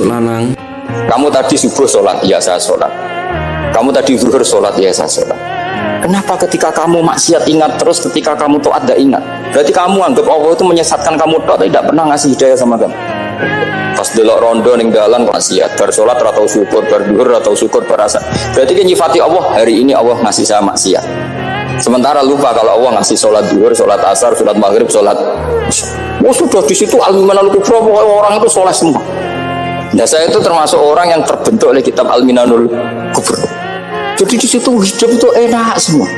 Lanang, Kamu tadi subuh sholat, ya saya sholat. Kamu tadi zuhur sholat, ya saya sholat. Kenapa ketika kamu maksiat ingat terus, ketika kamu taat tidak ingat? Berarti kamu anggap Allah itu menyesatkan kamu toh, tidak pernah ngasih hidayah sama kamu. Pas delok rondo ning dalan maksiat, bar sholat atau syukur, bar zuhur atau syukur berasa. Berarti kan nyifati Allah, hari ini Allah ngasih saya maksiat. Sementara lupa kalau Allah ngasih sholat zuhur, sholat asar, sholat maghrib, sholat. Oh sudah di situ al-minanul kubra, orang itu sholat semua. Nah saya itu termasuk orang yang terbentuk oleh kitab Al-Minanul Kubra. Jadi di situ hidup itu enak semua.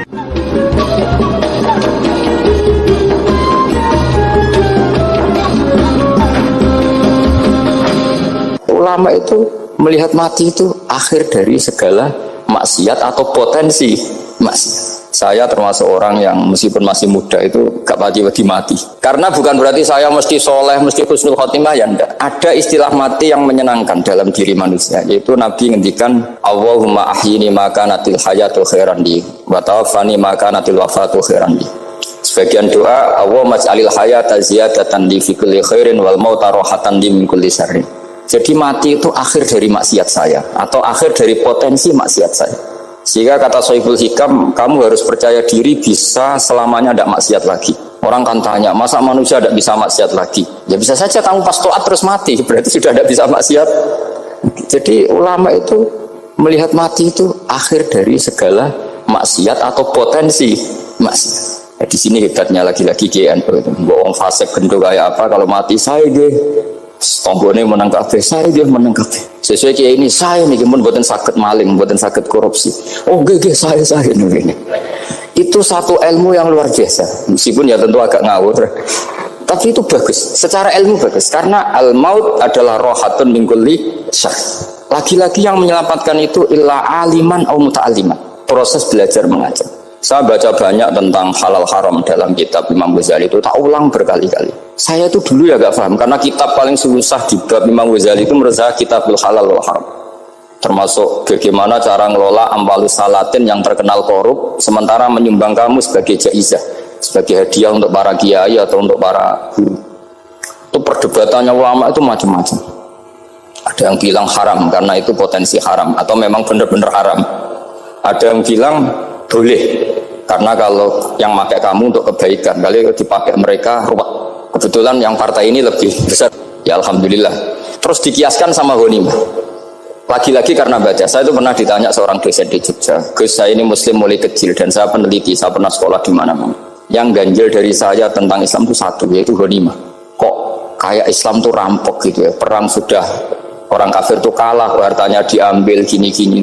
Ulama itu melihat mati itu akhir dari segala maksiat atau potensi maksiat. Saya termasuk orang yang meskipun masih muda itu gak pati-pati mati. Karena bukan berarti saya mesti soleh, mesti husnul khotimah, ya enggak. Ada istilah mati yang menyenangkan dalam diri manusia, yaitu Nabi ngendikan Allahumma ahyini maka natil hayatu khairan li wa tawaffani maka natil wafatu khairan li. Sebagian doa Allahumma ij'alil hayata ziyadatan li fi kulli khairin wal mauta rahatan li min kulli syarrin. Jadi mati itu akhir dari maksiat saya atau akhir dari potensi maksiat saya. Sehingga kata Sohibul Hikam, kamu harus percaya diri bisa selamanya tidak maksiat lagi. Orang kan tanya, masa manusia tidak bisa maksiat lagi? Ya bisa saja kamu pas taat terus mati, berarti sudah tidak bisa maksiat. Jadi ulama itu melihat mati itu akhir dari segala maksiat atau potensi maksiat. Ya, di sini hebatnya lagi-lagi GNU itu. Bohong fasik bentuk kayak apa, kalau mati saya deh. Tombone menang kabeh, saya dia menang kabeh. Sesuai kayak ini, saya nih pun buatan sakit maling, buatan sakit korupsi. Oh gege saya ini. Itu satu ilmu yang luar biasa. Meskipun ya tentu agak ngawur, tapi itu bagus. Secara ilmu bagus karena al maut adalah rohatun min kulli syarr. Lagi-lagi yang menyelamatkan itu illa aliman au muta'alliman. Proses belajar mengajar. Saya baca banyak tentang halal haram dalam kitab Imam Ghazali itu, tak ulang berkali-kali. Saya itu dulu ya gak paham, karena kitab paling susah di bab Imam Ghazali itu menurut saya kitabul halal wal haram. Termasuk bagaimana cara ngelola amwalus salatin yang terkenal korup, sementara menyumbang kamu sebagai jaizah, sebagai hadiah untuk para kiai atau untuk para guru. Itu perdebatannya ulama itu macam-macam. Ada yang bilang haram karena itu potensi haram, atau memang benar-benar haram. Ada yang bilang boleh karena kalau yang pakai kamu untuk kebaikan, kali dipakai mereka ruwet. Kebetulan yang partai ini lebih besar, ya alhamdulillah. Terus dikiaskan sama ghanimah. Lagi-lagi karena baca, saya itu pernah ditanya seorang dosen di Jogja, Gus saya ini muslim mulai kecil dan saya peneliti, saya pernah sekolah di mana-mana. Yang ganjil dari saya tentang Islam itu satu, yaitu ghanimah. Kok kayak Islam tuh rampok gitu ya, perang sudah orang kafir tuh kalah, hartanya diambil gini-gini,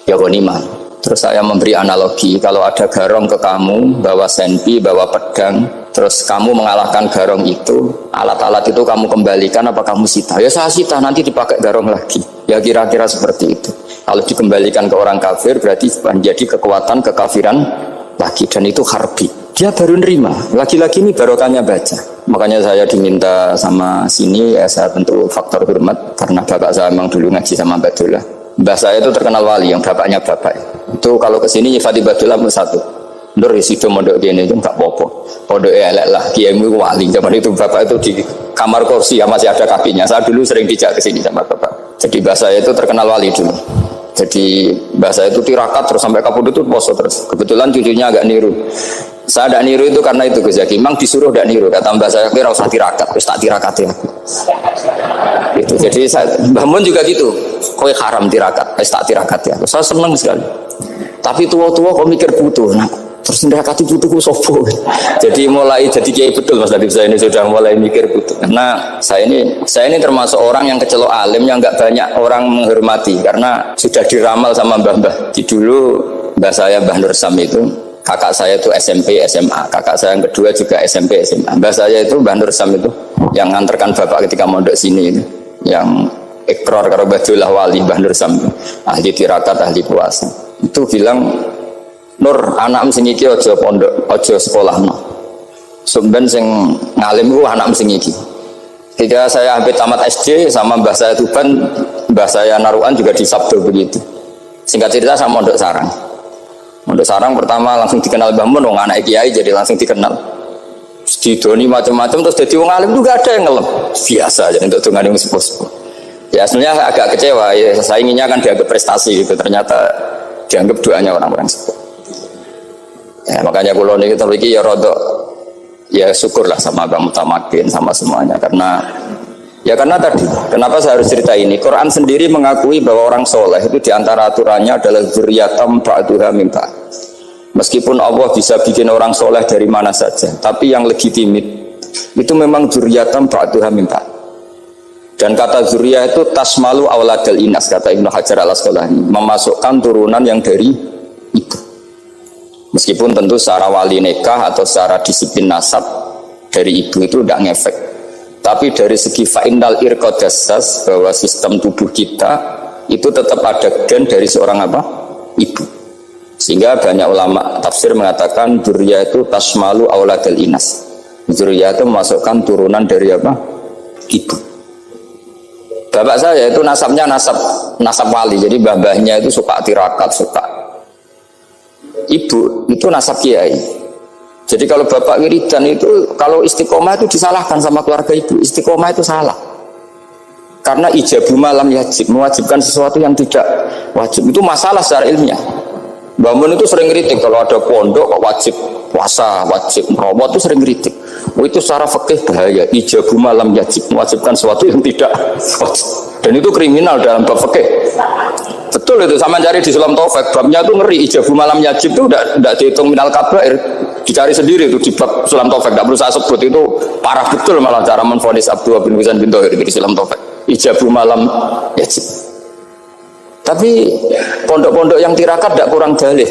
ya ghanimah. Terus saya memberi analogi, kalau ada garong ke kamu, bawa senpi, bawa pedang, terus kamu mengalahkan garong itu, alat-alat itu kamu kembalikan apa kamu sita? Ya saya sita, nanti dipakai garong lagi. Ya kira-kira seperti itu. Kalau dikembalikan ke orang kafir, berarti menjadi kekuatan kekafiran lagi, dan itu harbi. Dia baru nerima, lagi-lagi ini barokahnya baca. Makanya saya diminta sama sini, ya saya tentu faktor hormat, karena bapak saya memang dulu ngaji sama Mbak Dullah. Mbah saya itu terkenal wali, yang bapaknya bapak. Itu kalau kesini nyifati Badullah pun satu. Nur isido mondok ini itu enggak apa-apa. Pondok elek lah, kiaimu wali. Zaman itu bapak itu di kamar kursi ya masih ada kakinya. Saya dulu sering dijak ke sini sama bapak. Jadi mbah saya itu terkenal wali dulu. Jadi mbah saya itu tirakat terus sampai kapundhut itu poso terus. Kebetulan cucunya agak niru. Saya tidak niru itu karena itu Gus Zaki. Memang disuruh tidak niru. Kata mbah saya kira usah tirakat, terus tak tirakat ya. Itu jadi Mbah Mun juga gitu. Kowe haram tirakat, tak tirakat ya. Saya senang sekali. Tapi tua-tua kok mikir butuh. Nah, terus tirakat itu butuhku sopo. Jadi mulai jadi kiai betul Mas Nadif, saya ini sudah mulai mikir butuh. Karena saya ini termasuk orang yang kecelok alim yang enggak banyak orang menghormati karena sudah diramal sama mbah-mbah. Di dulu mbah saya Mbah Nur Sam itu, kakak saya itu SMP, SMA. Kakak saya yang kedua juga SMP, SMA. Mbah saya itu Mbah Nur Sam itu yang nganterkan bapak ketika mondok sini itu, yang ikrar karo Badullah wali Mbah Nur Sam itu. Ahli tirakat, ahli puasa. Itu bilang, Nur anak sing iki aja pondok, aja sekolahno. Sumben sing ngalim ku anak sing iki. Ketika saya hampir tamat SD sama mbah saya Tuban, mbah saya Naruan juga di Sabdo begitu. Singkat cerita sama Mondok Sarang. Mondok Sarang pertama langsung dikenal Mbah Mun, wong anak kiai jadi langsung dikenal. Didoni macam-macam terus jadi wong alim juga ada yang ngelem. Biasa aja untuk dongane wong sepuh-sepuh. Ya sebenarnya agak kecewa, ya, saya inginnya kan dianggap prestasi gitu, ternyata dianggap doanya orang-orang sepuh. Ya, makanya kalau ini kita ya rodok, ya syukurlah sama Bang Mutamakin sama semuanya, karena tadi, kenapa saya harus cerita ini? Quran sendiri mengakui bahwa orang soleh itu diantara aturannya adalah dzurriyyatam ba'duha min ba'd. Meskipun Allah bisa bikin orang soleh dari mana saja, tapi yang legitimit itu memang dzurriyyatam ba'duha min ba'd. Dan kata zuriyah itu tasmalu auladal inas, kata Ibnu Hajar al-Asqalani, memasukkan turunan yang dari ibu. Meskipun tentu secara wali nikah atau secara disiplin nasab dari ibu itu tidak ngefek. Tapi dari segi fa'innal irqadassas, bahwa sistem tubuh kita itu tetap ada gen dari seorang apa? Ibu. Sehingga banyak ulama tafsir mengatakan zuriyah itu tasmalu auladal inas. Zuriyah itu memasukkan turunan dari apa? Ibu. Bapak saya itu nasabnya nasab wali, jadi babahnya itu suka tirakat, suka. Ibu itu nasab kiai. Jadi kalau bapak wiridan itu, kalau istiqomah itu disalahkan sama keluarga ibu. Istiqomah itu salah. Karena ijabu malam yajib, mewajibkan sesuatu yang tidak wajib. Itu masalah secara ilmiah. Mbak Mun itu sering kritik kalau ada pondok wajib puasa, wajib merawat, itu sering kritik. Itu secara fikih bahaya, ijabu malam yajib, mewajibkan sesuatu yang tidak wajib. Dan itu kriminal dalam bab fikih. Betul itu, sama cari di Sulam Taufik, babnya itu ngeri, ijabu malam yajib itu tidak dihitung minal kabair, dicari sendiri itu di bab Sulam Taufik, tidak perlu saya sebut, itu parah betul malah cara menvonis Abdullah bin Husain bin Thohir di Sulam Taufik, ijabu malam yajib. Tapi pondok-pondok yang tirakat tidak kurang dalih.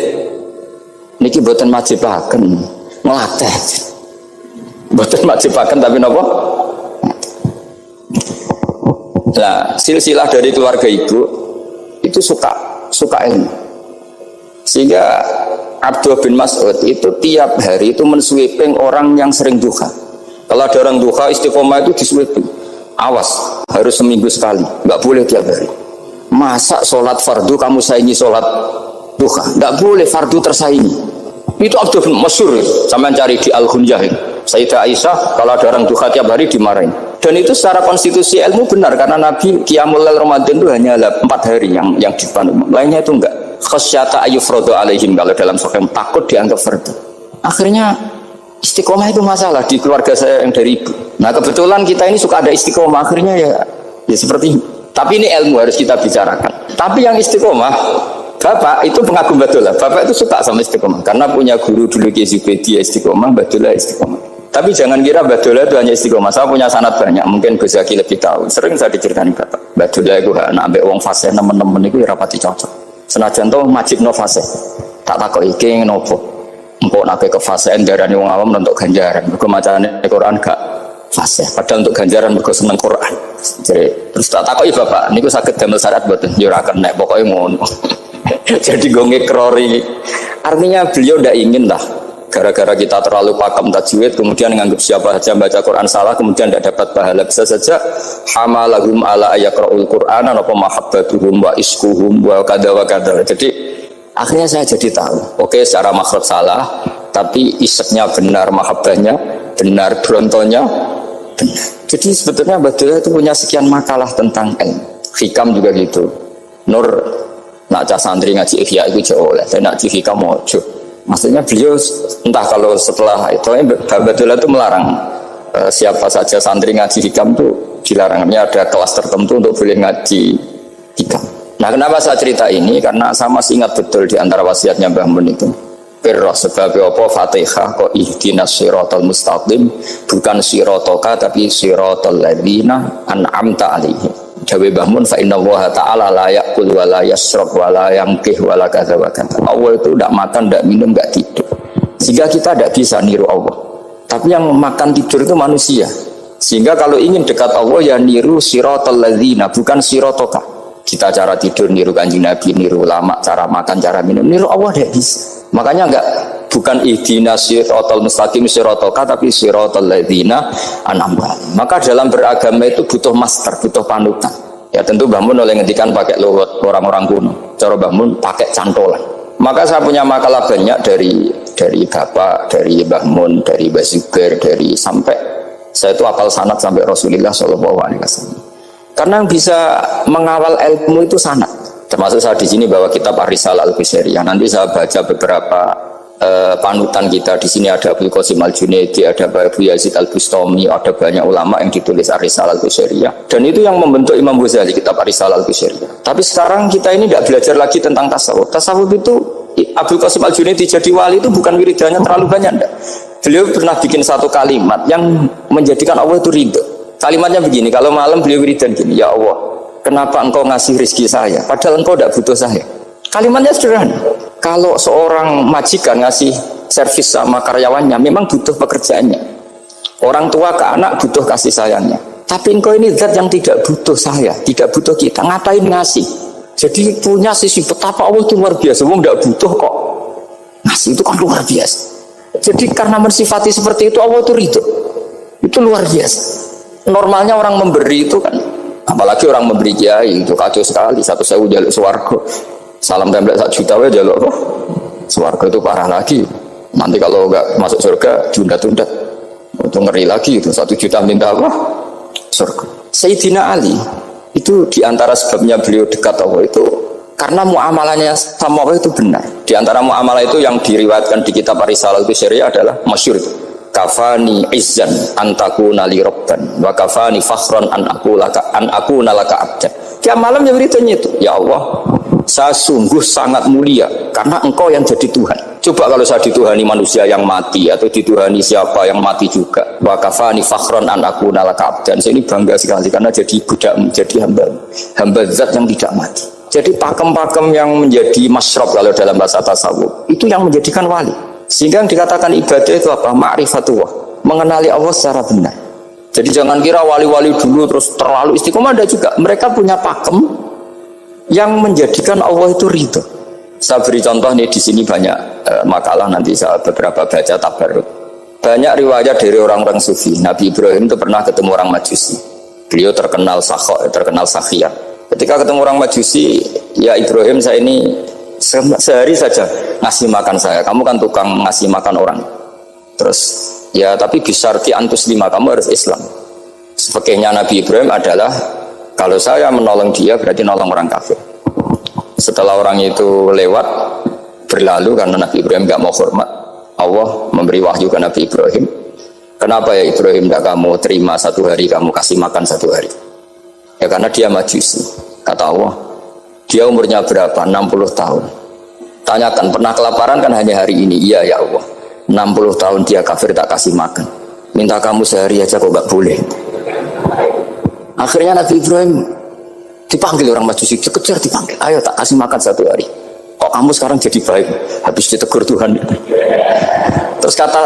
Niki boten majibaken, ngelatih. Boten majibaken tapi napa? Nah, silsilah dari keluarga ibu itu suka ilmu. Sehingga Abdullah bin Mas'ud itu tiap hari itu mensweeping orang yang sering duha. Kalau ada orang duha istiqomah itu disweeping. Awas, harus seminggu sekali, nggak boleh tiap hari. Masa sholat fardu kamu saingi sholat duha? Nggak boleh, fardu tersaingi. Itu Abdul masyhur, sama cari di Al-Khunyah. Sayyidah Aisyah kalau ada orang duha tiap hari dimarahin. Dan itu secara konstitusi ilmu benar, karena Nabi Qiyamul Lail Ramadan itu hanya 4 hari yang dipandu. Lainnya itu enggak. Khasyata ayyufradu alaihim, kalau dalam Sahih takut dianggap fardu. Akhirnya istiqomah itu masalah di keluarga saya yang dari ibu. Nah kebetulan kita ini suka ada istiqomah, akhirnya ya seperti ini. Tapi ini ilmu harus kita bicarakan. Tapi yang istiqomah, bapak itu pengagum Badullah. Bapak itu suka sama istiqomah karena punya guru dulu Ki Zubedi istiqomah, Badullah istiqomah. Tapi jangan kira Badullah itu hanya istiqomah. Saya punya sanad banyak, mungkin Gus Zaki lebih tahu. Sering saya diceritakan bapak. Badullah itu anak ambek wong fase teman-teman itu rapati cocok. Senajan to majibno fase. Tak takoki iki ngopo. Engko nek ke fase ndarani wong awam untuk ganjaran. Mergo macane Quran gak fase. Padahal untuk ganjaran mergo seneng Quran. Jadi terus tak takoki bapak, niku saged damel syarat mboten? Ya ora kenek, pokoke ngono. Jadi gue ngekrori. Artinya beliau tidak ingin lah gara-gara kita terlalu pakem tajwid kemudian nganggap siapa saja baca Quran salah kemudian tidak dapat pahala. Bisa saja hamalahum ala ayakra'ul Qur'an apa mahabbatuhum wa iskuhum wa kada wa kada. Jadi akhirnya saya jadi tahu, oke secara makhraj salah tapi iseknya benar, mahabbahnya benar, brontonya benar. Jadi sebetulnya Badullah itu punya sekian makalah tentang ilmu. Hikam juga gitu. Nur nak cah santri ngaji ihya itu jauh lah, dan nak hikam mojo. Maksudnya beliau entah kalau setelah itu Badullah itu melarang siapa saja santri ngaji hikam itu dilarangnya ada kelas tertentu untuk boleh ngaji hikam. Nah kenapa saya cerita ini? Karena saya masih ingat betul di antara wasiatnya Mbah Mun itu. Pirroh sebab apa Fatihah kok ihdinas siratal mustaqim, bukan siratoka tapi siratal ladzina an'amta alaihim. Jawa Mbah Mun fa inna Allah ta'ala la ya'kul wa la yashrab wa la yamkih wa la kadza wa kadza. Allah itu tidak makan, tidak minum, tidak tidur. Sehingga kita tidak bisa niru Allah. Tapi yang makan tidur itu manusia. Sehingga kalau ingin dekat Allah ya niru siratal ladzina, bukan siratoka. Kita cara tidur niru Kanjeng Nabi, niru ulama, cara makan, cara minum, niru Allah tidak bisa. Makanya bukan ihdinas siratal mustaqim siratoka tapi siratal ladzina an'amta. Maka dalam beragama itu butuh master, butuh panutan. Ya tentu Mbah Mun oleh ngendikan pakai luhut orang-orang kuno. Cara Mbah Mun pakai cantolan. Maka saya punya makalah banyak dari Bapak, dari Mbah Mun, dari Mbah Zubair, dari sampai saya itu hafal sanad sampai Rasulullah SAW. Karena yang bisa mengawal ilmu itu sanad. Termasuk saya di sini bawa kitab Ar-Risalah Al-Qusairiyah. Nanti saya baca beberapa panutan kita. Di sini ada Abdul Qasim Al-Junaidi, ada Abu Yazid Al-Bustami, ada banyak ulama yang ditulis Ar-Risalah Al-Qusairiyah. Dan itu yang membentuk Imam Ghazali, kitab Ar-Risalah Al-Qusairiyah. Tapi sekarang kita ini tidak belajar lagi tentang tasawuf. Tasawuf itu Abdul Qasim Al-Junaidi jadi wali itu bukan wiridannya terlalu banyak, enggak. Beliau pernah bikin satu kalimat yang menjadikan Allah itu ridho. Kalimatnya begini, kalau malam beliau wiridan gini, ya Allah, kenapa engkau ngasih rezeki saya padahal engkau tidak butuh saya. Kalimatnya sederhana. Kalau seorang majikan ngasih servis sama karyawannya memang butuh pekerjaannya. Orang tua ke anak butuh kasih sayangnya. Tapi engkau ini zat yang tidak butuh saya, tidak butuh kita, ngapain ngasih? Jadi punya sisi betapa Allah itu luar biasa. Wong tidak butuh kok ngasih, itu kan luar biasa. Jadi karena mensifati seperti itu Allah itu ridho. Itu luar biasa. Normalnya orang memberi itu kan, apalagi orang memberi kiai itu kacau sekali. 1.000 jaluk swarga, salam tempel 1 juta we jaluk roh swarga, itu parah lagi. Nanti kalau enggak masuk surga tunda-tunda, itu ngeri lagi. Itu 1 juta minta apa? Surga. Sayyidina Ali itu diantara sebabnya beliau dekat Allah itu karena muamalahnya sama Allah itu benar. Diantara muamalah itu yang diriwayatkan di kitab Ar-Risalah Al-Qusairiyah adalah masyhur, kafani izzan antakuna li rabban wa kafani fakhran an aku nalaka abdan. Tiap malam ya beritanya itu, ya Allah, saya sungguh sangat mulia karena engkau yang jadi Tuhan. Coba kalau saya dituhani manusia yang mati atau dituhani siapa yang mati juga. Wa kafani fakhran an aku nalaka abdan. Saya ini bangga sekali karena jadi budakmu, jadi hamba zat yang tidak mati. Jadi pakem-pakem yang menjadi masyrab kalau dalam bahasa tasawuf itu yang menjadikan wali. Sehingga yang dikatakan ibadah itu apa? Ma'rifatullah, mengenali Allah secara benar. Jadi jangan kira wali-wali dulu terus terlalu istiqomah, ada juga. Mereka punya pakem yang menjadikan Allah itu ridho. Saya beri contoh nih, di sini banyak makalah, nanti saya beberapa baca tabarruk. Banyak riwayat dari orang-orang sufi. Nabi Ibrahim itu pernah ketemu orang Majusi. Beliau terkenal sakhok, terkenal sakhiyah. Ketika ketemu orang Majusi, ya Ibrahim, saya ini sehari saja ngasih makan saya. Kamu kan tukang ngasih makan orang. Terus ya tapi bisyarti antus lima, kamu harus Islam. Sebagainya Nabi Ibrahim adalah kalau saya menolong dia berarti nolong orang kafir. Setelah orang itu lewat berlalu karena Nabi Ibrahim gak mau hormat, Allah memberi wahyu ke Nabi Ibrahim. Kenapa ya Ibrahim tidak kamu terima 1 hari, kamu kasih makan 1 hari? Ya karena dia Majusi. Kata Allah, dia umurnya berapa? 60 tahun. Tanyakan, pernah kelaparan kan hanya hari ini? Iya ya Allah. 60 tahun dia kafir tak kasih makan. Minta kamu sehari aja kok gak boleh. Akhirnya Nabi Ibrahim dipanggil orang Majusi, dikejar dipanggil. Ayo tak kasih makan 1 hari. Kok kamu sekarang jadi baik? Habis ditegur Tuhan. Terus kata,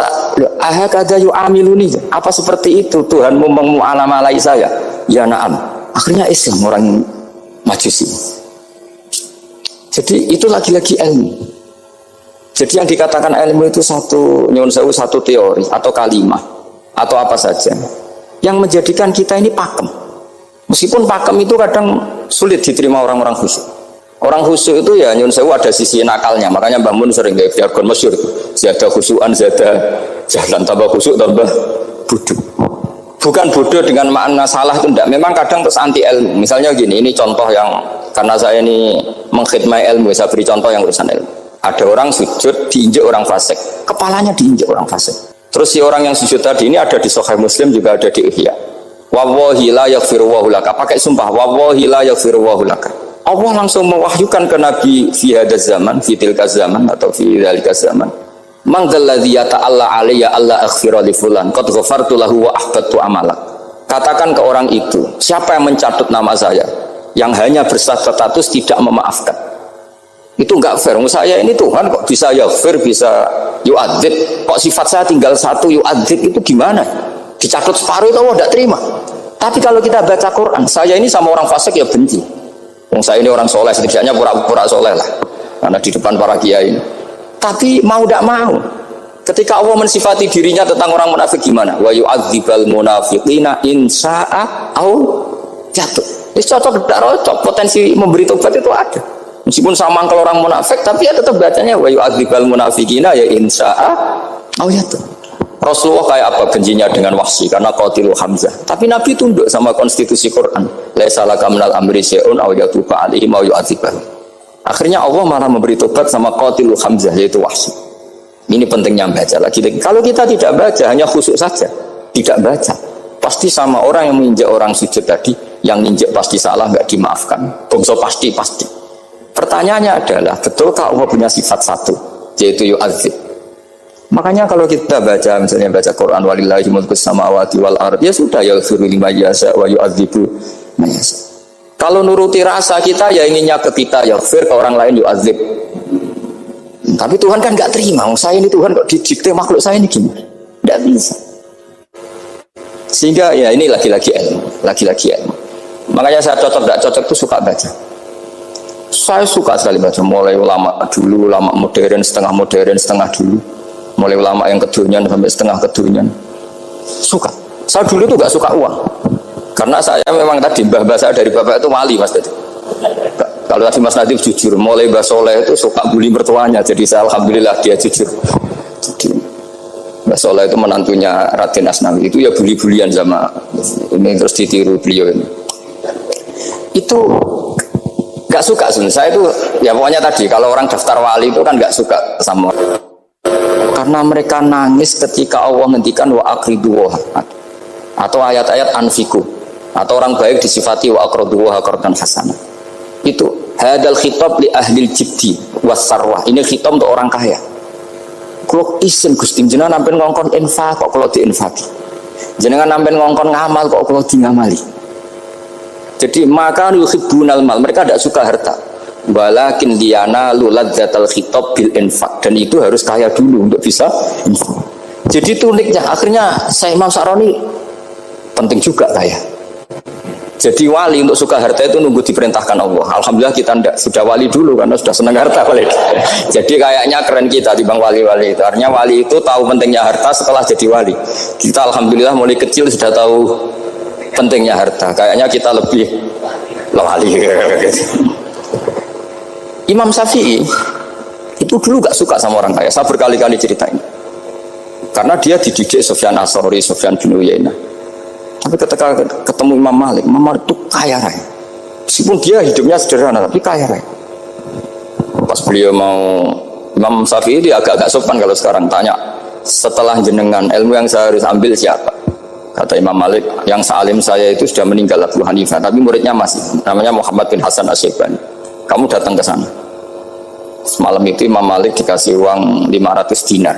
ahakada yu'amiluni, apa seperti itu Tuhanmu mengualamalai saya? Ya na'am. Akhirnya Islam orang Majusi. Jadi itu lagi-lagi ilmu. Jadi yang dikatakan ilmu itu satu teori atau kalimah atau apa saja yang menjadikan kita ini pakem. Meskipun pakem itu kadang sulit diterima orang-orang khusyuk. Orang khusyuk itu ya nyun sewu ada sisi nakalnya. Makanya Mbah Mun sering gaya jargon masyhur, zada khusyuan zada jalan, tambah khusyuk tambah bodoh. Bukan bodoh dengan makna salah itu enggak. Memang kadang terus anti ilmu. Misalnya gini, ini contoh yang karena saya ini mengkhidmati ilmu, saya beri contoh yang urusan ilmu. Ada orang sujud diinjak orang fasik, kepalanya diinjak orang fasik. Terus si orang yang sujud tadi ini ada di Sahih Muslim, juga ada di Ihya. Wallahi la yaghfirullahu laka. Pakai sumpah, wallahi la yaghfirullahu laka. Allah langsung mewahyukan ke Nabi fi hadzal zaman, fi tilka zaman atau fi dzalika zaman. Man dzalladzi yata'alla alayya alla aghfira li fulan qad ghafartu lahu wa ahbattu amalak. Katakan ke orang itu, siapa yang mencatut nama saya yang hanya berstatus tidak memaafkan? Itu enggak fair. Saya ini Tuhan kok bisa yaghfir, bisa yu'adzib. Kok sifat saya tinggal 1 yu'adzib, itu gimana? Dicatut separuh itu Allah tidak terima. Tapi kalau kita baca Quran, saya ini sama orang fasik ya benci. Saya ini orang soleh, setidaknya pura-pura soleh lah. Karena di depan para kiai ini. Tapi mau tidak mau, ketika Allah mensifati dirinya tentang orang munafik gimana? Wa yu'adzibal munafiqina in sya'a au jatuh. Ini cocok tidak cocok, potensi memberi tobat itu ada. Meskipun sama kalau orang munafik, tapi ya tetap bacanya wa yu'adzibal munafiqina ya in sya'a au jatuh. Rasulullah kayak apa bencinya dengan Wahsy karena qatilu Hamzah. Tapi Nabi tunduk sama konstitusi Quran. Laisa laka minal amri syai'un aw yatuba alaihim aw yu'adzibahum. Akhirnya Allah malah memberi tobat sama qatilu Hamzah yaitu Wahsy. Ini pentingnya baca lagi. Kalau kita tidak baca hanya khusyuk saja, tidak baca, pasti sama orang yang menginjak orang sujud tadi, yang injak pasti salah, nggak dimaafkan. Bongso pasti. Pertanyaannya adalah, betulkah Allah punya sifat satu, yaitu yu'adzib? Makanya kalau kita baca, misalnya baca Quran, walillahi mulkus samawati wal ard, ya sudah, yaghfiru liman yasha wa yu'adzibu man yasha. Kalau nuruti rasa kita, ya inginnya ke kita, yaghfir, ke orang lain yu'adzib. Tapi Tuhan kan nggak terima, saya ini Tuhan kok didikte makhluk saya ini gimana? Nggak bisa. Sehingga ya ini lagi-lagi ilmu. Makanya saya cocok tidak cocok itu suka baca. Saya suka sekali baca, mulai ulama dulu, ulama modern, setengah dulu. Mulai ulama yang kedunian sampai setengah kedunian. Suka. Saya dulu tuh gak suka uang. Karena saya memang tadi mbah saya dari bapak itu wali Mas tadi. Kalau tadi Mas Nadif jujur, mulai Mbah Soleh itu suka bully mertuanya. Jadi saya alhamdulillah dia jujur. Jadi Mbah Soleh itu menantunya Raden Asnawi. Itu ya bully-bulian sama ini terus ditiru beliau ini. Itu gak suka sebenarnya. Saya itu ya pokoknya tadi kalau orang daftar wali itu kan gak suka sama. Karena mereka nangis ketika Allah ngendikan wa aqridu atau ayat-ayat anfiku atau orang baik disifati wa aqridu wa qardan hasanah. Itu hadal khitab li ahlil jibdi was sarwah. Ini khitab untuk orang kaya. Kalau isin Gusti jenengan nampen ngongkon infak kok kalau diinfaki. Jenengan nampen ngongkon ngamal kok kalau di ngamali. Jadi maka yuhibbunal mal, mereka tidak suka harta. Walakin diana luladzatal khitab bil infak, dan itu harus kaya dulu untuk bisa infak. Jadi itu uniknya. Akhirnya saya Imam Saroni penting juga kaya. Jadi wali untuk suka harta itu nunggu diperintahkan Allah. Alhamdulillah kita tidak, sudah wali dulu karena sudah senang harta wali. Jadi kayaknya keren kita dibanding wali-wali itu. Artinya wali itu tahu pentingnya harta setelah jadi wali. Kita alhamdulillah mulai kecil sudah tahu pentingnya harta. Kayaknya kita lebih wali. Imam Syafi'i itu dulu gak suka sama orang kaya. Saya berkali-kali ceritain. Karena dia dididik Sufyan As-Tsauri, Sufyan bin Uyainah. Tapi ketika ketemu Imam Malik itu kaya raya. Meskipun dia hidupnya sederhana, tapi kaya raya. Pas beliau mau, Imam Syafi'i dia agak-agak sopan kalau sekarang tanya, setelah jenengan ilmu yang saya harus ambil siapa? Kata Imam Malik, yang salim saya itu sudah meninggal Abu Hanifah, tapi muridnya masih, namanya Muhammad bin Hasan Asy-Syaibani. Kamu datang ke sana. Semalam itu Imam Malik dikasih uang 500 dinar.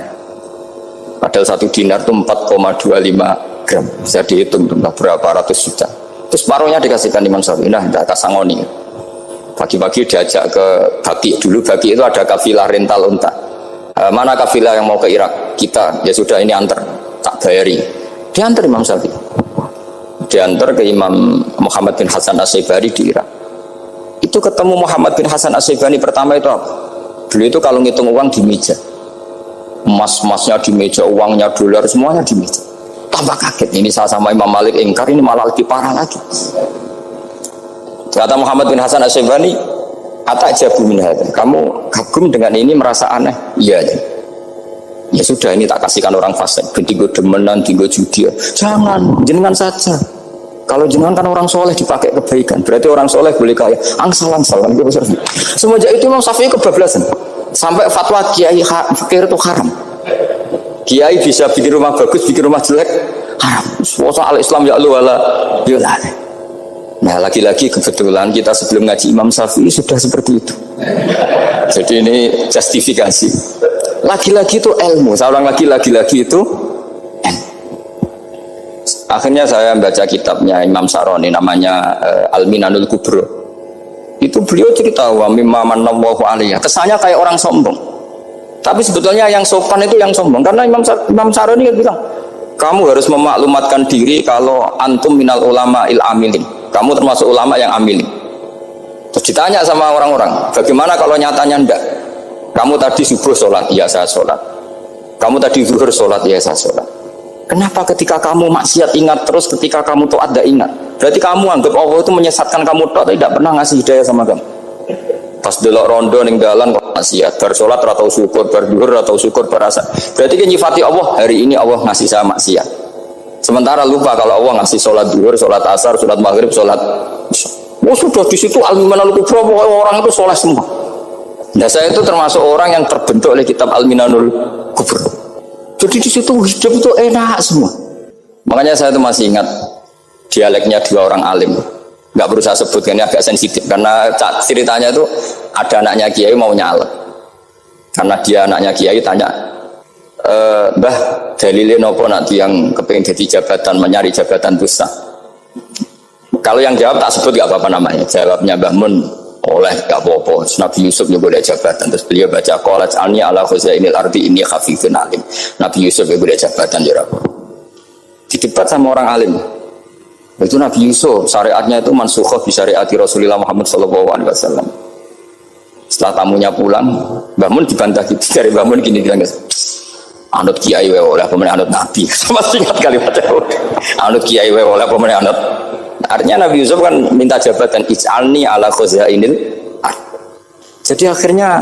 Padahal 1 dinar itu 4,25 gram. Bisa dihitung berapa ratus juta. Terus paruhnya dikasihkan Imam Syafi'i. Nah, tidak kasangoni. Pagi-pagi diajak ke Baki. Dulu Baki itu ada kafilah rental unta. Mana kafilah yang mau ke Irak? Kita. Ya sudah ini antar. Tak bayari. Diantar Imam Syafi'i. Diantar ke Imam Muhammad bin Hasan Asy-Syaibani di Irak. Itu ketemu Muhammad bin Hasan Asy-Syaibani pertama itu apa? Beliau itu kalau ngitung uang di meja, emas-emasnya di meja, uangnya dolar semuanya di meja. Tambah kaget, ini saya sama Imam Malik ingkar, ini malah lebih parah lagi. Kata Muhammad bin Hasan Asy-Syaibani, atajabu min hadza, kamu kagum dengan ini, merasa aneh? Iya. Ya sudah, ini tak kasihkan orang fasik, tinggo demenan, tinggo judi. Jangan, jenengan saja. Kalau jenengan kan orang soleh dipakai kebaikan, berarti orang soleh boleh kaya. Angsal-angsal kan. Semenjak itu Imam Syafi'i kebablasan. Sampai fatwa kiai fakir itu haram. Kiai bisa bikin rumah bagus, bikin rumah jelek, haram. Soal Islam ya Allah wala yullah. Nah lagi-lagi kebetulan kita sebelum ngaji Imam Syafi'i sudah seperti itu. Jadi ini justifikasi. Lagi-lagi itu ilmu. Saya ulang lagi-lagi itu akhirnya saya baca kitabnya Imam Saroni namanya Al-Minanul Kubro. Itu beliau cerita wa mimma manallahu alaihi. Kesannya kayak orang sombong. Tapi sebetulnya yang sopan itu yang sombong. Karena Imam Saroni bilang, kamu harus memaklumatkan diri kalau antum minal ulama il amilin. Kamu termasuk ulama yang amilin. Terus ditanya sama orang-orang, bagaimana kalau nyatanya ndak? Kamu tadi subuh sholat, iya saya sholat. Kamu tadi zuhur sholat, iya saya sholat. Kenapa ketika kamu maksiat ingat terus, ketika kamu taat tidak ingat? Berarti kamu anggap Allah itu menyesatkan kamu, tidak pernah ngasih hidayah sama kamu. Pas delok rondo ning dalan maksiat, bar sholat atau syukur, bar duhur atau syukur berasa. Berarti kan nyifati Allah, hari ini Allah ngasih saya maksiat. Sementara lupa kalau Allah ngasih sholat duhur, sholat asar, sholat maghrib, sholat. Oh sudah di situ Al-Minanul Kubra, orang itu sholat semua. Nah saya itu termasuk orang yang terbentuk oleh kitab Al-Minanul Kubra. Jadi di situ hidup itu enak semua. Makanya saya itu masih ingat dialeknya dua orang alim. Nggak perlu saya sebutkan, ini agak sensitif karena ceritanya itu ada anaknya kiai mau nyalek. Karena dia anaknya kiai tanya, Mbah dalilin apa nanti yang kepengen jadi jabatan, mencari jabatan besar. Kalau yang jawab tak sebut gak apa-apa namanya. Jawabnya Mbah Mun oleh gak apa-apa. Nabi Yusuf juga boleh jabatan. Terus beliau baca qalat alni ala khuzainil ardi ini khafifun alim. Nabi Yusuf juga boleh jabatan ya Rabb. Didebat sama orang alim. Itu Nabi Yusuf syariatnya itu mansukhah bi syariati Rasulullah Muhammad sallallahu alaihi wasallam. Setelah tamunya pulang, Mbah Mun dibantah gitu. Dari Mbah Mun gini bilang, anut kiai wae oleh pemenang anut nabi. Sama ingat kalimatnya. Anut kiai wae oleh pemenang anut. Artinya Nabi Yusuf kan minta jabatan ij'alni ala khuzainil ard. Jadi akhirnya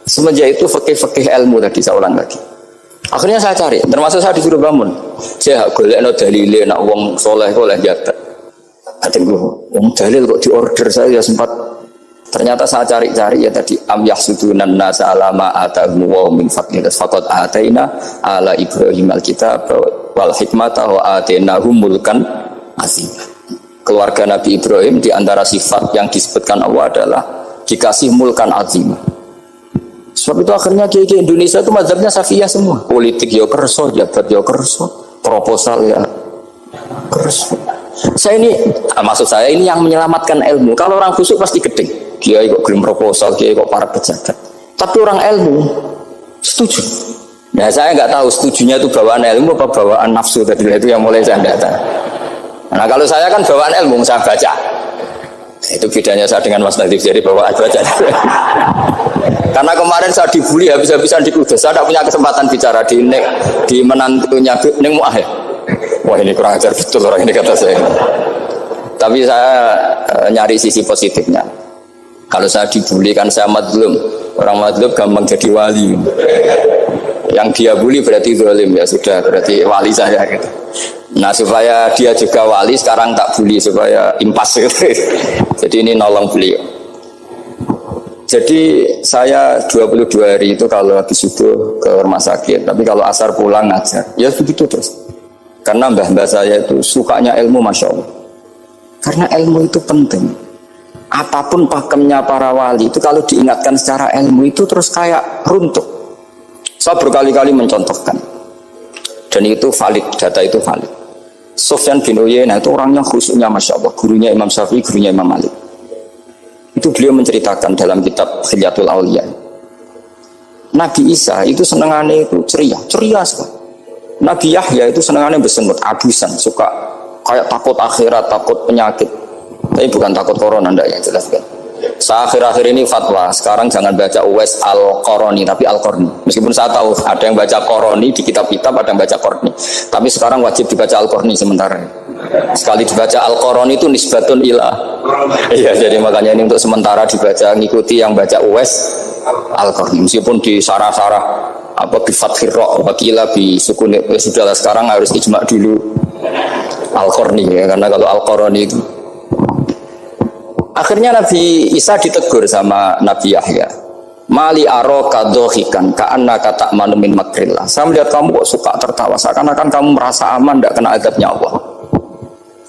semenjak itu fikih ilmu tadi saya ulang lagi. Akhirnya saya cari, termasuk saya disuruh bangun. Saya golekno dalile nak wong soleh oleh jabat. Katanya wong dalil kok diorder saya sempat. Ternyata saya cari-cari ya tadi am yahsudunan nasa ala ma atahum wa min fadlih faqad ataina ala Ibrahim alkitab wal hikmata wa atainahum mulkan azim. Keluarga Nabi Ibrahim di antara sifat yang disebutkan Allah adalah dikasih mulkan azim. Sebab itu akhirnya kiai Indonesia itu mazhabnya Safiyah semua. Politik ya kerso, jabat ya kerso, proposal ya kerso. Saya ini, maksud saya ini yang menyelamatkan ilmu. Kalau orang khusyuk pasti gedeng. Kiai kok gelem proposal, kiai kok para pejabat. Tapi orang ilmu setuju. Nah saya nggak tahu setujunya itu bawaan ilmu apa bawaan nafsu tadi itu yang mulai saya data. Nah kalau saya kan bawaan ilmu saya baca. Itu bedanya saya dengan Mas Nadif jadi bawaan baca. Karena kemarin saya dibully habis-habisan di Kudus. Saya tidak punya kesempatan bicara di menantunya Neng Mu'ah ya. Wah ini kurang ajar betul orang ini kata saya. Tapi saya nyari sisi positifnya. Kalau saya dibully kan saya madlum. Orang madlum gampang jadi wali. Yang dia bully berarti zalim ya sudah berarti wali saya gitu. Nah supaya dia juga wali sekarang tak bully supaya impas gitu. Jadi ini nolong beliau. Jadi saya 22 hari itu kalau habis subuh ke rumah sakit. Tapi kalau asar pulang ngajar. Ya begitu terus. Karena mbah-mbah saya itu sukanya ilmu Masya Allah. Karena ilmu itu penting. Apapun pakemnya para wali itu kalau diingatkan secara ilmu itu terus kayak runtuh. Saya berkali-kali mencontohkan. Dan itu valid, data itu valid. Sufyan bin Uyainah itu orangnya khusyuknya Masya Allah. Gurunya Imam Syafi'i, gurunya Imam Malik. Itu beliau menceritakan dalam kitab Hilyatul Auliya. Nabi Isa itu senangannya itu ceria sekali. Nabi Yahya itu senangannya bersenut, abusan, suka kayak takut akhirat, takut penyakit. Tapi bukan takut corona, enggak yang jelas kan. Saya akhir-akhir ini fatwa, sekarang jangan baca Uwais Al-Qarani, tapi Al-Qarni. Meskipun saya tahu ada yang baca Qarani di kitab-kitab, ada yang baca Qarni. Tapi sekarang wajib dibaca Al-Qarni sementara. Sekali dibaca Al-Qarani itu nisbatun ilah. Iya, jadi makanya ini untuk sementara dibaca, ngikuti yang baca Uwais Al-Qarni. Meskipun di sarah-sarah apa bi fathir ra wakila bi sukun sudahlah sekarang harus ijma dulu Al-Qarni ya, karena kalau Al-Qarani itu akhirnya Nabi Isa ditegur sama Nabi Yahya. Mali aroka dohikan ka'annaka ta'manu min makrillah. Saya melihat kamu kok suka tertawa, seakan-akan kamu merasa aman tidak kena azabnya Allah.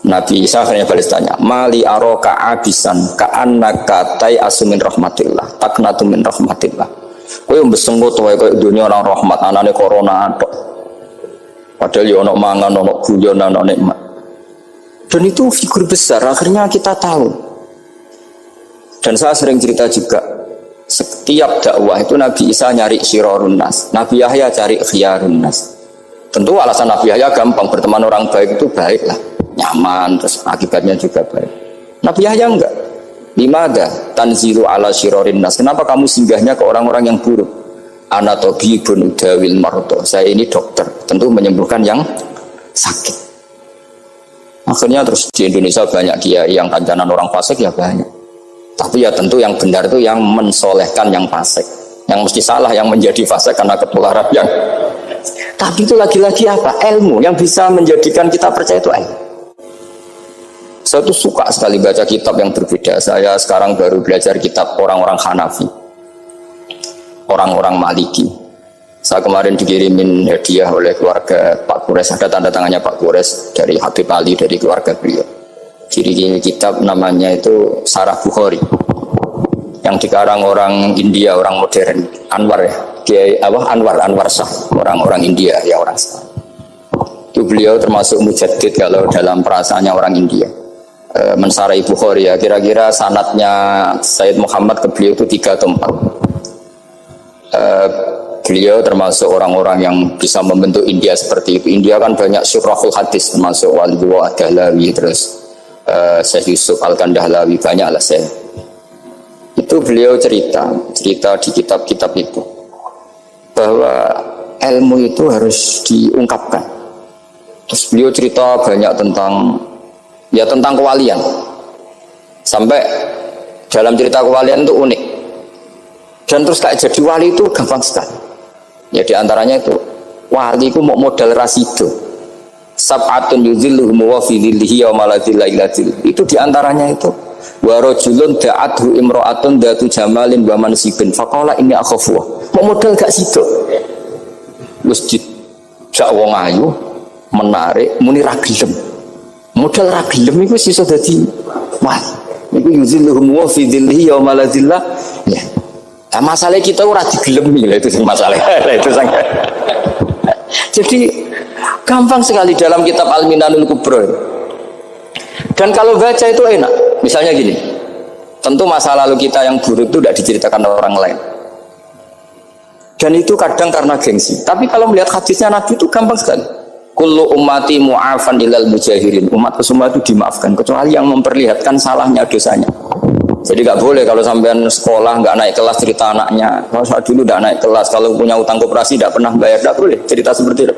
Nabi Isa akhirnya balas tanya, Mali aroka abisan ka'annaka tai'asu min rahmatillah taknatu min rahmatillah. Kowe mbesengut wae koyo dunia orang rahmat, anane corona tok. Padahal yo ono mangan, ono guyon, ono nikmat. Dan itu figur besar, akhirnya kita tahu. Dan saya sering cerita juga, setiap dakwah itu Nabi Isa nyari syirarun nas, Nabi Yahya cari khiyarun nas. Tentu alasan Nabi Yahya gampang, berteman orang baik itu baik lah, nyaman, terus akibatnya juga baik. Nabi Yahya enggak. Limada tanzilu ala syirarin nas. Kenapa kamu singgahnya ke orang-orang yang buruk? Ana tabibun udawil mardo. Saya ini dokter, tentu menyembuhkan yang sakit. Akhirnya terus di Indonesia banyak kiai yang kancanan orang fasik ya banyak. Tapi ya tentu yang benar itu yang mensolehkan yang fasik. Yang mesti salah yang menjadi fasik karena ketularan yang. Tapi itu lagi-lagi apa? Ilmu yang bisa menjadikan kita percaya itu ilmu. Saya tuh suka sekali baca kitab yang berbeda. Saya sekarang baru belajar kitab orang-orang Hanafi, orang-orang Maliki. Saya kemarin dikirimin hadiah oleh keluarga Pak Kures, ada tanda tangannya Pak Kures dari Habib Ali, dari keluarga beliau. Ciri kitab namanya itu Sarah Bukhari, yang dikarang orang India, orang modern, Anwar ya, Kiai Anwar Shah, orang-orang India ya, orang Shah. Itu beliau termasuk mujaddid kalau dalam perasaannya orang India. Mensarai Bukhari ya, kira-kira sanadnya Sayyid Muhammad ke beliau itu 3 atau 4. Beliau termasuk orang-orang yang bisa membentuk India seperti itu. India kan banyak syurahul hadis, termasuk Waliullah Dahlawi, terus Syekh Yusuf Al-Kandahlawi, banyak lah saya. Itu beliau cerita di kitab-kitab itu bahwa ilmu itu harus diungkapkan. Terus beliau cerita banyak tentang kewalian. Sampai dalam cerita kewalian itu unik. Dan terus kayak jadi wali itu gampang sekali. Ya diantaranya itu wali itu mau modal rasido. Sab'atun yuzilluhum wa fi dhillihi yawma la dhilla illa dhilluh. Itu diantaranya itu wa rajulun da'athu imra'atun datu jamalin wa mansibin faqala inni akhafu. Mau modal gak sido. Wis dijak wong ayu menarik muni ra gelem. Modal ra gelem iku iso dadi wali. Iku yuzilluhum wa fi dhillihi yawma la dhilla. Ya. Nah, masalah kita ora digelemi lah, itu masalah. Itu sangat. Jadi gampang sekali dalam kitab Al-Minanul Kubra. Dan kalau baca itu enak. Misalnya gini, tentu masa lalu kita yang buruk itu tidak diceritakan orang lain. Dan itu kadang karena gengsi. Tapi kalau melihat hadisnya Nabi itu gampang sekali. Kullu ummati mu'afan ilal mujahirin. Umatku semua itu dimaafkan kecuali yang memperlihatkan salahnya dosanya. Jadi nggak boleh kalau sampean sekolah nggak naik kelas cerita anaknya. Kalau saat dulu nggak naik kelas, kalau punya utang koperasi tidak pernah bayar, nggak boleh cerita seperti itu.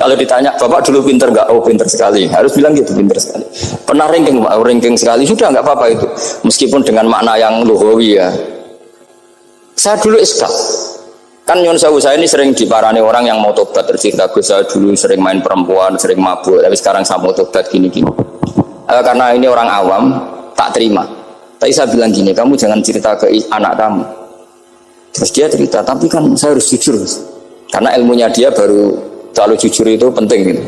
Kalau ditanya bapak dulu pinter nggak? Oh pinter sekali. Harus bilang gitu, pinter sekali. Pernah ranking sekali, sudah nggak apa-apa itu. Meskipun dengan makna yang lugawi ya. Saya dulu iskal. Kan Nyon Sewu saya ini sering diparani orang yang mau tobat, tercerita saya dulu sering main perempuan, sering mabuk, tapi sekarang saya mau tobat gini-gini. Karena ini orang awam, tak terima. Tapi saya bilang gini, kamu jangan cerita ke anak kamu. Terus dia cerita, tapi kan saya harus jujur. Karena ilmunya dia baru terlalu jujur itu penting gitu.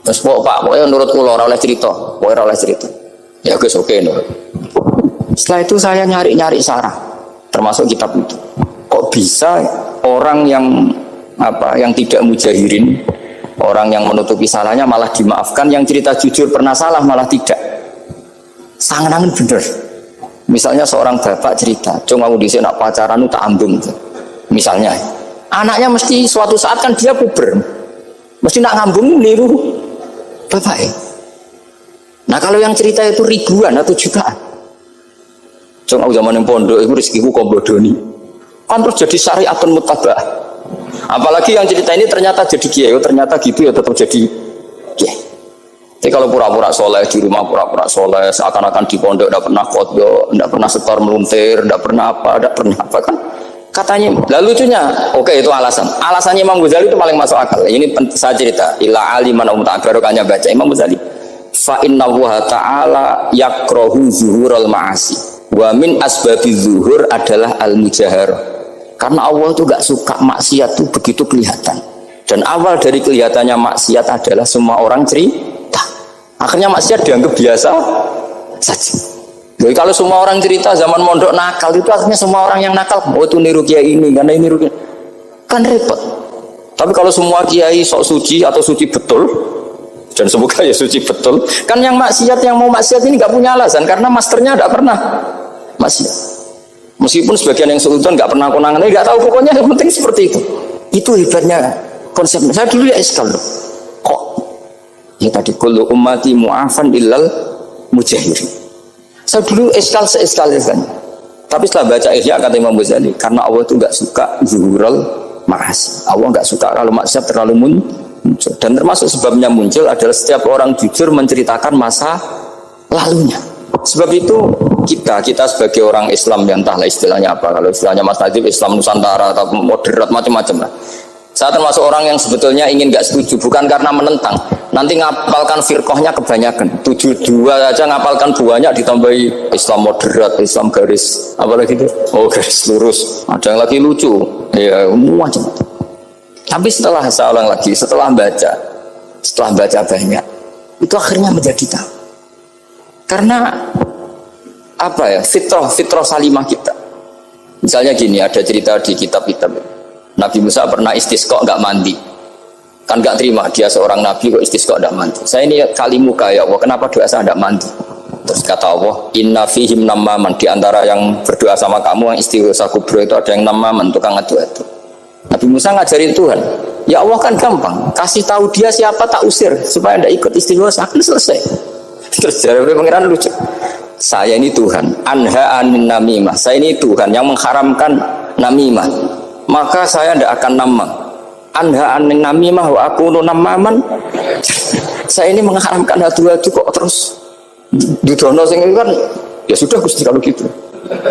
Terus pokoknya menurut kula ora oleh cerita, ora oleh cerita. Ya guys oke nurut. Setelah itu saya nyari sarah, termasuk kitab itu. Kok bisa orang yang tidak mujahirin, orang yang menutupi salahnya malah dimaafkan, yang cerita jujur pernah salah malah tidak. Sangat bener. Misalnya seorang bapak cerita, "Cung aku dhisik nak pacaran tak ambung." Misalnya, anaknya mesti suatu saat kan dia puber. Mesti nak ngambung niru bapak. Nah, kalau yang cerita itu ribuan atau jutaan. Cung aku zaman yang pondok itu rezekiku kombodoni. Kan terus jadi syariatun muttaba'ah. Apalagi yang cerita ini ternyata jadi kiai, ternyata gitu ya tetap jadi kiai. Jadi kalau pura-pura soleh di rumah, pura-pura soleh, seakan-akan di pondok tidak pernah khotbah, tidak pernah setor meluntir, tidak pernah apa kan? Katanya, lalu lucunya, oke itu alasan. Alasannya Imam Ghazali itu paling masuk akal. Ini saya cerita, ila aliman barokahnya baca Imam Ghazali. Fa inna wa ta'ala yakrahu zuhurul ma'asi. Wa min asbabi zuhur adalah al-mujaharah. Karena Allah itu gak suka maksiat itu begitu kelihatan. Dan awal dari kelihatannya maksiat adalah semua orang cerita. Akhirnya maksiat dianggap biasa saja. Jadi kalau semua orang cerita zaman mondok nakal itu akhirnya semua orang yang nakal, oh itu niru kiai ini, karena ini niru kiai. Kan repot. Tapi kalau semua kiai sok suci atau suci betul, dan semoga ya suci betul, kan yang maksiat, yang mau maksiat ini gak punya alasan karena masternya gak pernah maksiat. Meskipun sebagian yang sultan gak pernah konangan, gak tahu, pokoknya yang penting seperti itu. Itu hebatnya konsepnya. Saya dulu ya iskal loh. Kok ya tadi kullu ummati mu'afan illal mujahirin. Saya dulu eskal. Tapi setelah baca Ihya kata Imam Ghazali, karena Allah itu nggak suka zuhurul ma'asi. Allah nggak suka kalau maksiat terlalu muncul. Dan termasuk sebabnya muncul adalah setiap orang jujur menceritakan masa lalunya. Sebab itu kita sebagai orang Islam yang entahlah istilahnya apa, kalau istilahnya Mas Najib Islam Nusantara atau moderat macam-macam lah. Saya termasuk orang yang sebetulnya ingin nggak setuju, bukan karena menentang. Nanti ngapalkan firqahnya kebanyakan, 72 aja ngapalkan banyak, ditambahi Islam moderat, Islam garis, apalagi itu, oh garis lurus, ada yang lagi lucu, ya macam. Tapi setelah saya ulang lagi, setelah baca banyak, itu akhirnya menjadi tahu. Karena apa ya, fitrah salimah kita. Misalnya gini, ada cerita di kitab-kitab. Nabi Musa pernah istisqa nggak mandi, kan nggak terima, dia seorang nabi kok istisqa nggak mandi. Saya ini kali muka ya Allah, kenapa doa saya nggak mandi? Terus kata Allah, inna fihim namaman, di antara yang berdoa sama kamu yang istighosa kubro itu ada yang namaman, tukang ngadu itu. Nabi Musa ngajarin Tuhan, ya Allah kan gampang, kasih tahu dia siapa tak usir supaya tidak ikut istighosa, kan selesai. Terus dari pengiran lucu, saya ini Tuhan, anha anin namimah, saya ini Tuhan yang mengharamkan namimah, maka saya tidak akan namang. Anha anin namimah wa akunu namaman, saya ini mengharamkan hadu-hadu kok terus didono sing kan, ya sudah Gusti kalau gitu.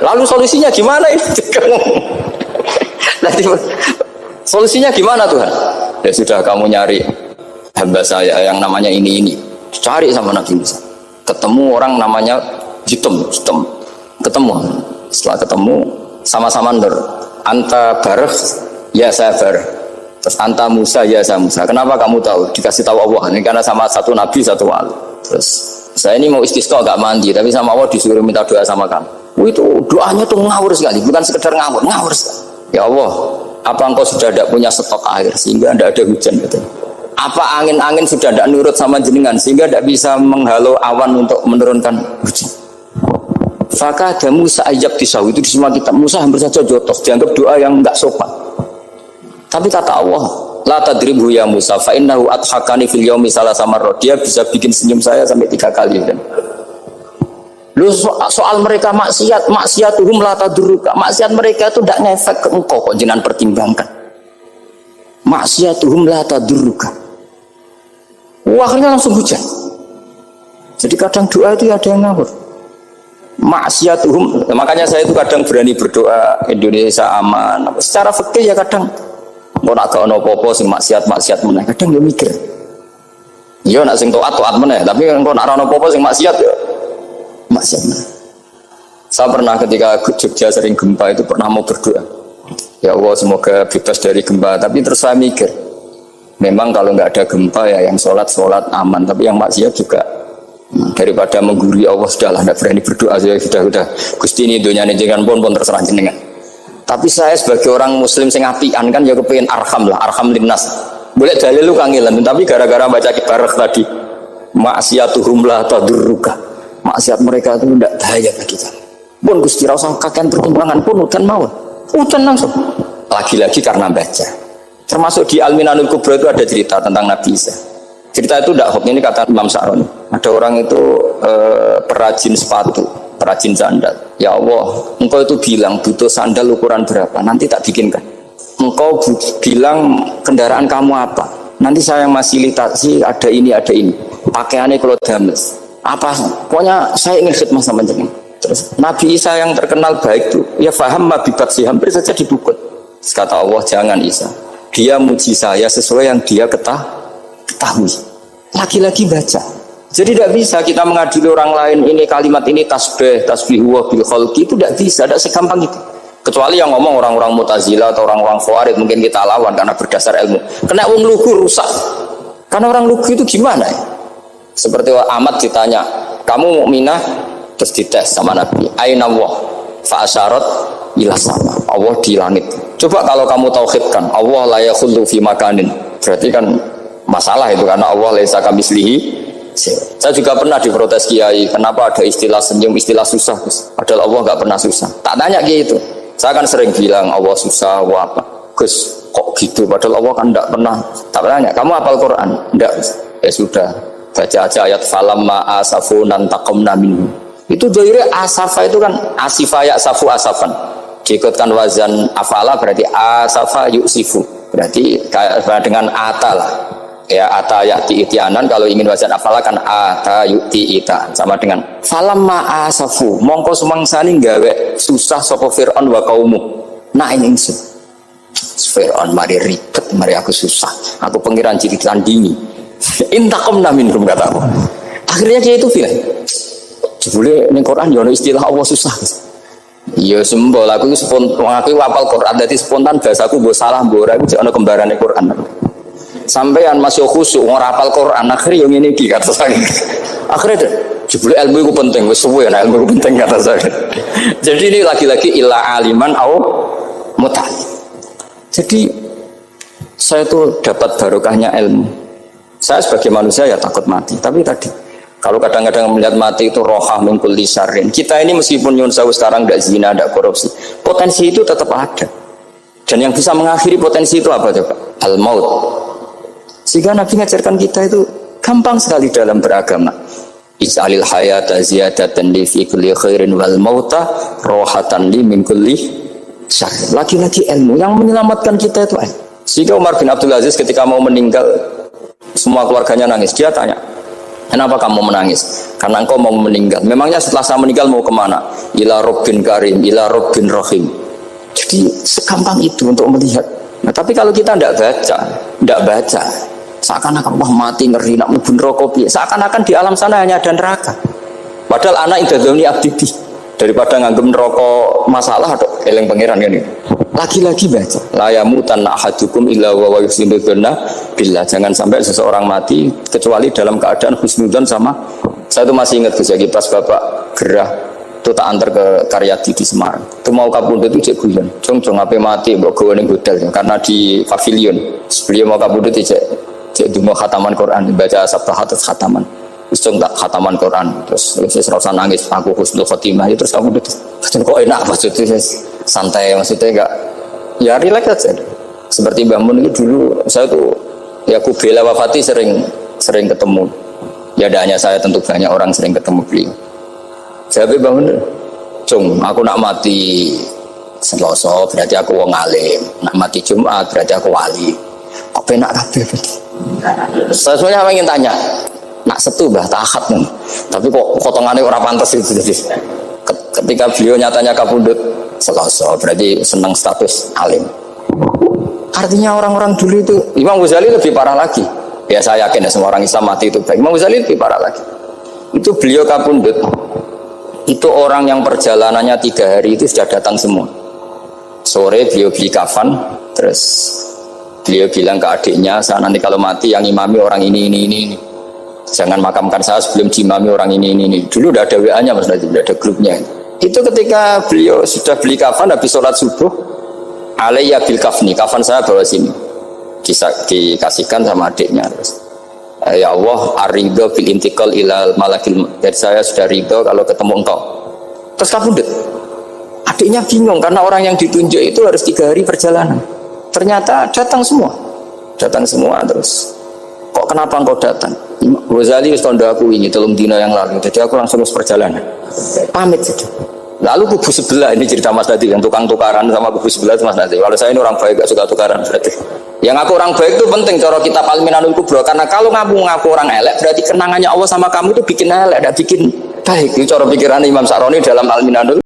Lalu solusinya gimana ini? Solusinya gimana Tuhan? Ya sudah, kamu nyari hamba saya yang namanya ini. Cari sama Nabi Musa. Ketemu orang namanya Jitem. Ketemu. Setelah ketemu sama-sama ndur. Anta bareh, ya saya bareh. Terus anta Musa, ya saya Musa. Kenapa kamu tahu? Dikasih tahu Allah. Ini karena sama satu nabi, satu wali. Terus saya ini mau istisqa gak mandi, tapi sama Allah disuruh minta doa sama kamu. Itu doanya tuh ngawur sekali, bukan sekedar ngawur sekali. Ya Allah, apa engkau sudah tidak punya stok air sehingga tidak ada hujan gitu? Apa angin-angin sudah tidak nurut sama jenengan sehingga tidak bisa menghalau awan untuk menurunkan hujan? Fakah ada Musa ajab disawi, itu di semua kitab. Musa hampir saja jotos, dianggap doa yang enggak sopan. Tapi kata Allah, la tadribhu ya Musa fa innahu adhakani fil yaumi salasa marrat, dia bisa bikin senyum saya sampai 3 kali kan. Lu soal mereka maksiatuhum la tadurruka, maksiat mereka itu tidak ngefek ke engkau kok jenengan pertimbangkan. Maksiatuhum la tadurruka. Akhirnya langsung hujan. Jadi kadang doa itu ada yang ngawur. Maksiatuhum, makanya saya itu kadang berani berdoa Indonesia aman. Secara fikih ya kadang mau nak ono popo sing maksiat meneh, kadang yo mikir. Yo nak sing taat meneh, tapi engko nak ono popo sing maksiat yo maksiat meneh. Saya pernah ketika Jogja sering gempa itu pernah mau berdoa. Ya Allah semoga bebas dari gempa, tapi terus saya mikir. Memang kalau nggak ada gempa ya yang sholat aman, tapi yang maksiat juga daripada menggurui Allah sudahlah, tidak berani berdoa saya sudah Gusti ini dunia ini jangan pun terserah jenengan. Tapi saya sebagai orang muslim sing apian kan ya kepengin arham linnas. Boleh dalil lu kangelan, tapi gara-gara baca kibarek tadi maksiatuhum la tadurruka. Maksiat mereka itu tidak bahaya bagi kita. Pun Gusti rasa kakean pertimbangan pun udan mawon. Udan langsung. Lagi-lagi karena baca. Termasuk di Al-Minanul Kubra itu ada cerita tentang Nabi Isa. Cerita itu tidak hoax, ini kata Imam Sa'roni. Ada orang itu perajin sepatu, perajin sandal. Ya Allah, engkau itu bilang butuh sandal ukuran berapa, nanti tak bikinkan. Engkau bilang kendaraan kamu apa, nanti saya yang fasilitasi ada ini. Pakaiannya kalau dames, apa? Pokoknya saya ingin khidmah sama jenengan. Terus Nabi Isa yang terkenal baik itu, ya faham mabibat sih, hampir saja dibukut. Kata Allah, jangan Isa. Dia muji saya sesuai yang dia ketahui. Lagi-lagi baca. Jadi tidak bisa kita mengadili orang lain, ini kalimat ini tasbihu wa bil khalqi, itu tidak bisa, tidak segampang itu. Kecuali yang ngomong orang-orang Mu'tazilah atau orang-orang Khawarij, mungkin kita lawan karena berdasar ilmu. Kena wong lugu rusak. Karena orang lugu itu gimana ya? Seperti Ahmad ditanya, kamu mukminah? Terus dites sama Nabi, aina Allah fa asyarat ila sama, Allah di langit. Coba kalau kamu tauhidkan Allah la yakhullu fi makanin, berarti kan masalah itu karena Allah laisa kamitslihi. Saya juga pernah diprotes kiai, kenapa ada istilah senyum, istilah susah, padahal Allah nggak pernah susah. Tak tanya gitu, saya kan sering bilang Allah susah, Allah apa, Gus kok gitu, padahal Allah kan tidak pernah. Tak tanya, kamu hafal Quran? Enggak. Ya sudah, baca aja ayat falamma asafunan taqamna minhu. Itu dari asafa itu kan asifa yasafu asafan. Diikutkan wazan afala berarti asafa yusifu. Berarti kayak dengan atalah. Ya ata yati itianan, kalau ingin wazan afalah kan ata yuti ita, sama dengan falamma asafu mongko sumangsani gawe susah sapa Fir'aun wa kaumu nah ini ingsun Fir'aun mari ribet, mari aku susah, aku pengiran jadi tandingi intakomna minhum kata aku. Akhirnya dia itu bilang jebule ning Quran yo istilah Allah susah. Ya sembol aku itu spontan, aku hafal Quran dadi spontan bahasaku mbok salah mbok ora iku jek ana kembarane Quran. Sampeyan masih khusyuk ora hafal Quran akhirnya yang ngene iki kata saya. Akhirnya jebule ilmu itu penting wis suwe nah ilmu itu penting kata saya. Jadi ini lagi-lagi illa aliman au mutal. Jadi saya tuh dapat barokahnya ilmu. Saya sebagai manusia ya takut mati, tapi tadi kalau kadang-kadang melihat mati itu rohah min kulli syarrin. Kita ini meskipun nyun sewu sekarang tidak zina, tidak korupsi, potensi itu tetap ada. Dan yang bisa mengakhiri potensi itu apa coba? Al-maut. Sehingga Nabi mengajarkan kita itu gampang sekali dalam beragama. Ij'alil hayata ziyadatan li fi kulli khairin wal mauta rohatan li min kulli syarr. Lagi-lagi ilmu yang menyelamatkan kita itu ilmu. Sehingga Umar bin Abdul Aziz ketika mau meninggal, semua keluarganya nangis. Dia tanya, kenapa kamu menangis? Karena engkau mau meninggal. Memangnya setelah saya meninggal mau kemana? Ila Rabbin Karim, ila Rabbin Rahim. Jadi segampang itu untuk melihat. Nah, tapi kalau kita tidak baca, seakan-akan wah mati ngeri nak mlebu neraka piye. Seakan-akan di alam sana hanya ada neraka. Padahal anak idadzoni abdi daripada nganggep neraka masalah atau eling pangeran kan ini. Lagi-lagi baca. La yamutanna ahadukum illa wa yuhsinudzanna billah. Jangan sampai seseorang mati kecuali dalam keadaan husnudzon sama. Saya itu masih ingat Gus Yagi pas Bapak gerah itu tak antar ke Karyadi di Semarang. Itu mau kapundhut itu cek guyon. Jong ape mati mbok gawe ning hotel karena di pavilion. Sebelum mau kapundhut cek dungo khataman Quran, baca sabtahat khataman. Terus tak khataman Quran, terus saya rasa nangis, aku husnul khotimah, terus kamu kok enak maksudnya santai maksudnya enggak ya relax aja. Seperti Mbah Mun itu dulu saya tuh ya aku bela wafati sering ketemu. Ya ada hanya saya, tentu banyak orang sering ketemu beliau. Jawab Mbah Mun, "Cung, aku nak mati Selasa berarti aku wong alim, nak mati Jumat berarti aku wali." Kok penak kabeh. Saya sebenarnya ingin tanya, nak setu Mbah Tahat nih. Tapi kok potongannya ora pantas itu jadi. Ketika beliau nyatanya kapundhut Selasa berarti senang status alim. Artinya orang-orang dulu itu Imam Ghazali lebih parah lagi. Ya saya yakin ya semua orang Islam mati itu baik. Imam Ghazali lebih parah lagi. Itu beliau kapundhut. Itu orang yang perjalanannya 3 hari itu sudah datang semua. Sore beliau beli kafan, terus beliau bilang ke adiknya, saya nanti kalau mati yang imami orang ini. Jangan makamkan saya sebelum diimami orang ini. Dulu udah ada WA-nya Mas Najib, udah ada grupnya. Itu ketika beliau sudah beli kafan habis sholat subuh, alayya bil kafni, kafan saya bawa sini. Dikasihkan sama adiknya terus. Ya Allah, ar-ridho bil intiqal ilal malakil. Jadi saya sudah ridho kalau ketemu engkau. Terus kapundhut. Adiknya bingung karena orang yang ditunjuk itu harus 3 hari perjalanan. Ternyata datang semua terus. Kok kenapa engkau datang? Ghazali tanda aku ini telung dina yang lalu. Jadi aku langsung perjalanan. Pamit saja. Lalu kubu sebelah, ini cerita Mas Nadi yang tukang tukaran sama kubu sebelah itu Mas Nadi. Kalau saya ini orang baik, gak suka tukaran berarti. Yang aku orang baik itu penting cara kita Al-Minanul Kubra, karena kalau ngaku orang elek berarti kenangannya Allah sama kamu itu bikin elek, tidak bikin baik. Itu cara pikiran Imam Saroni dalam Al-Minanul